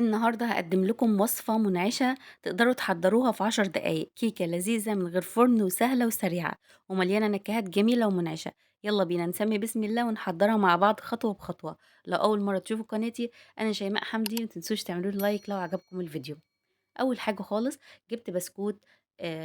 النهارده هاقدّم لكم وصفة منعشة تقدروا تحضّروها في 10 دقايق، كيكة لذيذة من غير فرن وسهلة وسريعة، ومليانة نكهات جميلة ومنعشة. يالّا بينا نسمّي بسم الله ونحضّرها مع بعض خطوة بخطوة. لو أول مرّة تشوفوا قناتي أنا شيماء حمدي، ما تنسوش تعملوا لي لايك لو عجبكم الفيديو. أول حاجة خالص جِبت بسكوت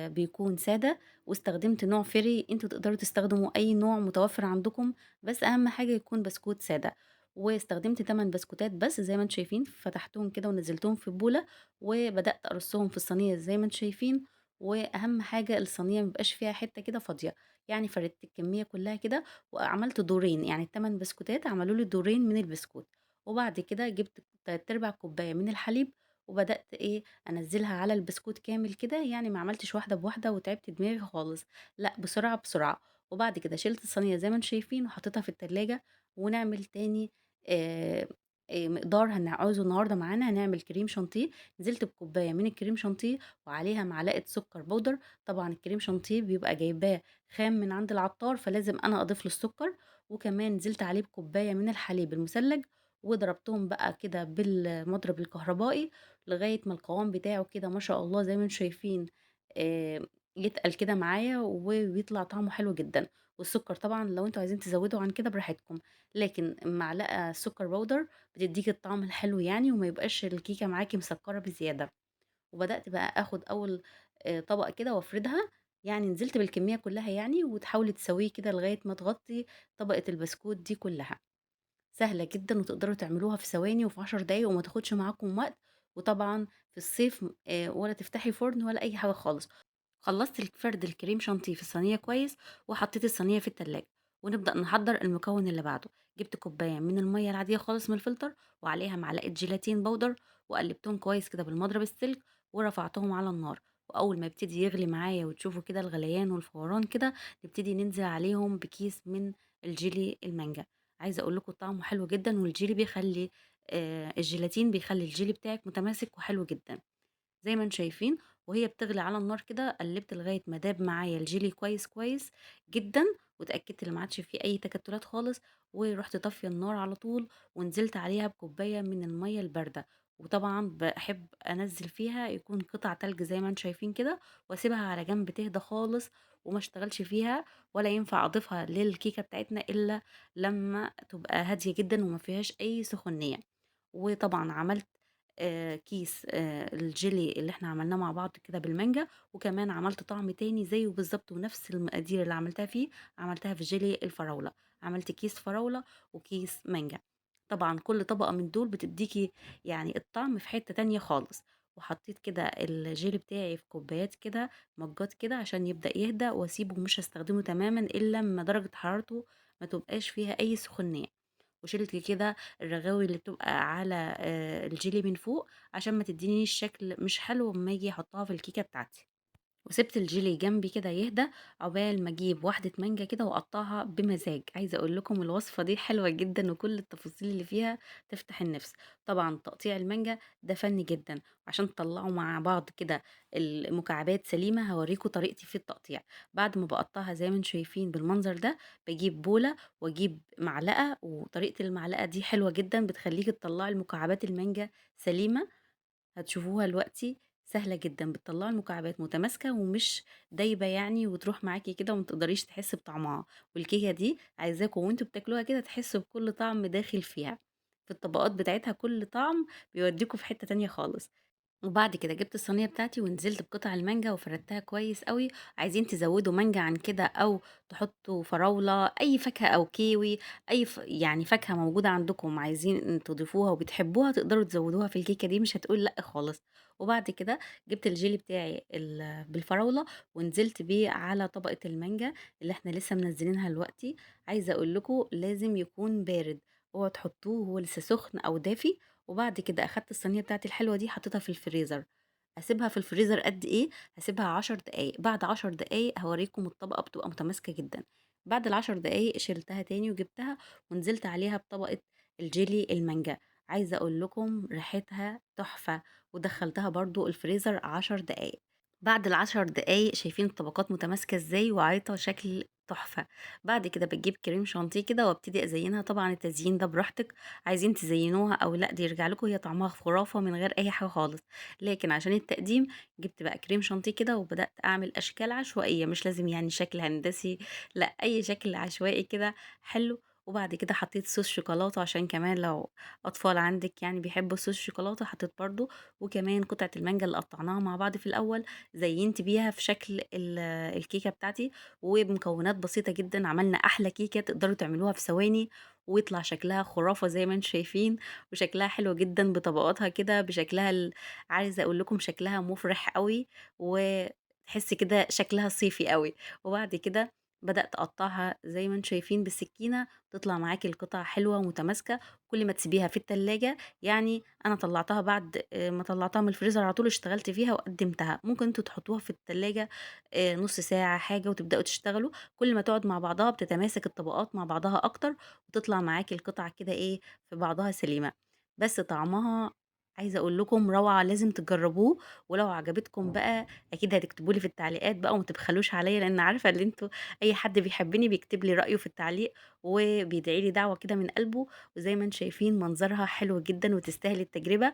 بيكون سادة، واستخدمت نوع فيري، أنتم تقدروا تستخدموا أي نوع متوفر عندكم، بس أهم حاجة يكون بسكوت سادة. واستخدمت 8 بسكوتات بس زي ما أنتم شايفين، فتحتهم كده ونزّلتهم في بولة، وبدأت أرصهم في الصينية زي ما أنتم شايفين. وأهم حاجة الصينية ما يبقاش فيها حتة كده فاضية، يعني فردت الكمية كلها كده وعملت دورين، يعني ال8 بسكوتات عملوا لي دورين من البسكوت. وبعد كده جِبت 3/4 كوباية من الحليب، وبدأت أنزّلها على البسكوت كامل كده، يعني ما عملتش واحدة بواحدة وتعبت دماغي خالص، لأ بسرعة، بسرعة. وبعد كده شِلت الصينية زي ما أنتم شايفين وحطيتها في التلاجة، ونعمل تاني آآ مقدار هنعوزه النهارده معانا، هنعمل كريم شانتيه. نزلت بكوباية من الكريم شانتيه وعليها معلقة سكر بودرة، طبعًا الكريم شانتيه بيبقى جايباه خام من عند العطار، فلازم أنا أضيف له السكر. وكمان نزلت عليه بكوباية من الحليب المثلج، وضربتهم بقى كده بالمضرب الكهربائي لغاية ما القوام بتاعه كده ما شاء الله زي ما أنتم شايفين آآ يتقل كده معايا وبيطلع طعمه حلو جدًا. والسكر طبعًا لو أنتم عايزين تزودوا عن كده براحتكم، لكن معلقة سكر بودر بتدّيكِ الطعم الحلو يعني وما يبقاش الكيكة معاكِ مسكرة بزيادة. وبدأت بقى آخد أول طبق كده وافردها، يعني نزلت بالكمية كلها يعني وتحاولي تسويه كده لغاية ما تغطي طبقة البسكوت دي كلها. سهلة جدًا وتقدروا تعملوها في ثواني وفي 10 دقايق وما تاخدش معاكم وقت. وطبعًا في الصيف ولا تفتحي فرن ولا أي حاجة خالص. خلّصت فرد الكريم شانتيه في الصينية كويس، وحطيت الصينية في التلاجة، ونبدأ نحضّر المكون اللي بعده. جبت كوباية من المَيّة العادية خالص من الفلتر، وعليها معلقة جيلاتين باودر، وقلّبتهم كويس كده بالمضرب السلك، ورفعتهم على النار. وأول ما يبتدي يغلي معايا وتشوفوا كده الغليان والفوران كده، نبتدي ننزل عليهم بكيس من الجيلي المانجا. عايزة أقول لكم طعمه حلو جدًا، والجيلي بيخلّي الجيلاتين بيخلّي الجيلي بتاعِك متماسك وحلو جدًا. زي ما أنتم شايفين وهي بتغلي على النار كده قلبت لغاية ما داب معايا الجيلي كويس كويس جدًا، واتأكدت إن ما عادش فيه أي تكتلات خالص. ورُحت طافية النار على طول، ونزلت عليها بكوباية من المَيّة الباردة. وطبعًا باحب أنزّل فيها يكون قطع تلج زي ما أنتم شايفين كده، واسيبها على جنب تهدى خالص، وما اشتغلش فيها. ولا ينفع أضيفها للكيكة بتاعتنا إلا لمّا تبقى هادية جدًا وما فيهاش أي سخونية. وطبعًا عملت كيس الجيلي اللي إحنا عملناه مع بعض كده بالمانجا، وكمان عملت طعم تاني زيه بالضبط ونفس المقادير اللي عملتها فيه، عملتها في جيلي الفراولة. عملت كيس فراولة وكيس مانجا. طبعًا كل طبقة من دول بتدّيكِ يعني الطعم في حتة تانية خالص. وحطيت كده الجيلي بتاعي في كوبايات كده، مجّات كده عشان يبدأ يهدى، واسيبه مش هاستخدمه تمامًا إلا أمّا درجة حرارته ما تبقاش فيها أي سخونية. وشِلت كده الرغاوي اللي بتبقى على الجيلي من فوق، عشان ما تدّينيش شكل مش حلو أمّا آجي أحطها في الكيكة بتاعتي. وسِبت الجيلي جنبي كده يهدى، عقبال ما أجيب واحدة مانجا كده وأقطّعها بمزاج. عايزة أقول لكم الوصفة دي حلوة جدًا وكل التفاصيل اللي فيها تفتح النِفس. طبعًا تقطيع المانجا ده فَن جدًا، وعشان تطلّعوا مع بعض كده المكعبات سليمة هاورّيكم طريقتي في التقطيع. بعد ما باقطّعها زي ما أنتم شايفين بالمنظر ده، باجيب بولة وأجيب معلقة، وطريقة المعلقة دي حلوة جدًا بتخلّيكِ تطلّعي المكعبات المانجا سليمة. هتشوفوها دلوقتي سهلة جدًا، بتطلّعي المكعبات متماسكة ومش دايبة يعني وتروح معاكِ كده وما تقدريش تحسّي بطعمها. والكيكة دي عايزاكم وأنتم بتاكلوها كده تحسّوا بكل طعم داخل فيها، في الطبقات بتاعتها كل طعم بيوديكم في حتّة تانية خالص. وبعد كده جبت الصينية بتاعتي ونزلت بقطع المانجا وفردتها كويس أوي. عايزين تزودوا مانجا عن كده أو تحطوا فراولة، أي فاكهة أو كيوي، أي يعني فاكهة موجودة عندكم عايزين تضيفوها وبتحبوها تقدروا تزودوها في الكيكة دي مش هتقول لأ خالص. وبعد كده جبت الجيلي بتاعي بالفراولة ونزلت بيه على طبقة المانجا اللي احنا لسه منزلينها دلوقتي. عايزة أقول لكم لازم يكون بارد، اوعوا تحطوه وهو لسه سخن أو دافي. وبعد كده أخدت الصينية بتاعتي الحلوة دي حطيتها في الفريزر. هاسيبها في الفريزر قد إيه، هاسيبها 10 دقايق. بعد 10 دقايق هاوريكم الطبقة بتبقى متماسكة جدًا. بعد ال10 دقايق شِلتها تاني وجبتها ونزلت عليها بطبقة الجيلي المانجا. عايزة أقول لكم ريحتها تحفة. ودخّلتها برضه الفريزر 10 دقايق. بعد ال10 دقايق شايفين الطبقات متماسكة إزاي وعايطة شكل تحفة. بعد كده باجيب كريم شانتيه كده وابتدي أزينها، طبعًا التزيين ده براحتك، عايزين تزينوها أو لأ دي يرجع لكم، هي طعمها خرافة من غير أي حاجة خالص. لكن عشان التقديم جبت بقى كريم شانتيه كده وبدأت أعمل أشكال عشوائية، مش لازم يعني شكل هندسي، لأ أي شكل عشوائي كده حلو. وبعد كده حطيت صوص شوكولاتة عشان كمان لو أطفال عندِك يعني بيحبوا صوص الشوكولاتة، حطيت برضه، وكمان قطعة المانجا اللي قطعناها مع بعض في الأول زينت بيها في شكل الكيكة بتاعتي. وبمكونات بسيطة جدًا عملنا أحلى كيكة تقدروا تعملوها في ثواني، ويطلع شكلها خرافة زي ما أنتم شايفين، وشكلها حلو جدًا بطبقاتها كده بشكلها عايزة أقول لكم شكلها مُفرح أوي، وتحسّي كده شكلها صيفي أوي. وبعد كده بدأت أقطّعها زي ما أنتم شايفين بالسكينة، تطلع معاكِ القطع حلوة ومتماسكة. كل ما تسيبيها في التلاجة، يعني أنا طلّعتها بعد ما طلّعتها من الفريزر على طول اشتغلت فيها وقدّمتها، ممكن أنتم تحطوها في التلاجة نُص ساعة حاجة وتبدأوا تشتغلوا. كل ما تقعد مع بعضها بتتماسك الطبقات مع بعضها أكتر، وتطلع معاكِ القطع كده إيه، في بعضها سليمة. بس طعمها عايزة أقول لكم روعة، لازم تجربوه. ولو عجبتكم بقى أكيد هتكتبوا لي في التعليقات بقى وما تبخلوش عليَّ، لأن عارفة اللي أنتم أي حد بيحبني بيكتب لي رأيه في التعليق، وبيدعي لي دعوة كده من قلبه. وزي ما أنتم شايفين منظرها حلو جدًا وتستاهل التجربة.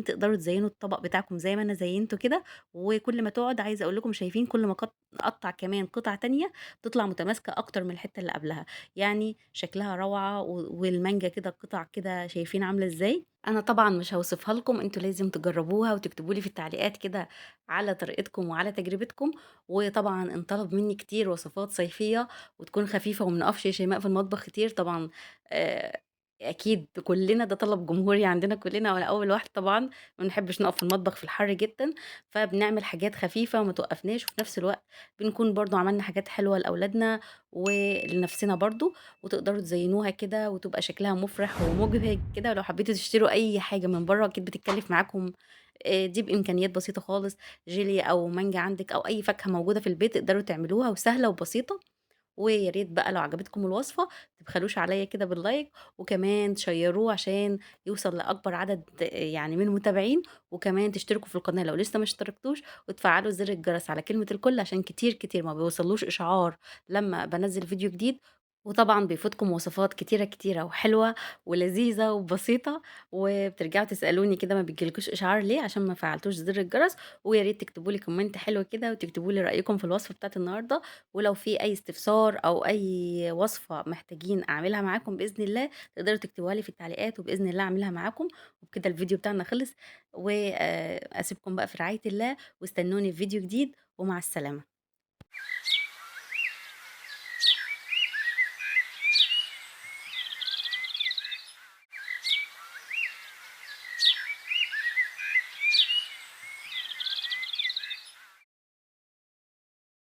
تقدروا تزينوا الطبق بتاعكم زي ما أنا زينته كده. وكل ما تقعد عايزة أقول لكم شايفين كل ما نقطّع كمان قطع تانية بتطلع متماسكة أكتر من الحتة اللي قبلها، يعني شكلها روعة. والمانجا كده القطع كده شايفين عاملة إزاي؟ أنا طبعًا مش هاوصفها لكم، أنتم لازم تجربوها وتكتبوا لي في التعليقات كده على طريقتكم وعلى تجربتكم. وطبعًا انطلب مني كتير وصفات صيفية وتكون خفيفة وما نقفش يا شيماء في المطبخ كتير طبعًا. آآ أكيد كلنا ده طلب جمهوري عندنا كلنا، وأنا أول واحدة طبعًا، ما بنحبش نقف في المطبخ في الحر جدًا. فبنعمل حاجات خفيفة وما توقّفناش، وفي نفس الوقت بنكون برضه عملنا حاجات حلوة لأولادنا ولنفسنا برضه. وتقدروا تزينوها كده وتبقى شكلها مُفرح ومُبهج كده. ولو حبيتوا تشتروا أي حاجة من برّه أكيد بتتكلف معاكم دي بإمكانيات بسيطة خالص، جيلي أو مانجا عندِك أو أي فاكهة موجودة في البيت تقدروا تعملوها وسهلة وبسيطة. ويا ريت بقى لو عجبتكم الوصفة ما تبخلوش عليّا كده باللايك، وكمان تشيّروه عشان يوصل لأكبر عدد يعني من المتابعين. وكمان تشتركوا في القناة لو لسه ما اشتركتوش، وتفعّلوا زر الجرس على كلمة الكل عشان كتير، كتير ما بيوصلوش إشعار لمّا بانزّل فيديو جديد. وطبعًا بيفوتكم وصفات كتيرة، كتيرة وحلوة ولذيذة وبسيطة. وبترجعوا تسألوني كده ما بييجيلكوش إشعار ليه؟ عشان ما فعّلتوش زر الجرس. ويا ريت تكتبوا لي كومنت حلو كده وتكتبوا لي رأيكم في الوصفة بتاعة النهارده. ولو في أي استفسار أو أي وصفة محتاجين أعملها معاكم بإذن الله، تقدروا تكتبوها لي في التعليقات وبإذن الله أعملها معاكم. وبكده الفيديو بتاعنا خلص، أسيبكم بقى في رعاية الله، واستنوني في فيديو جديد، ومع السلامة.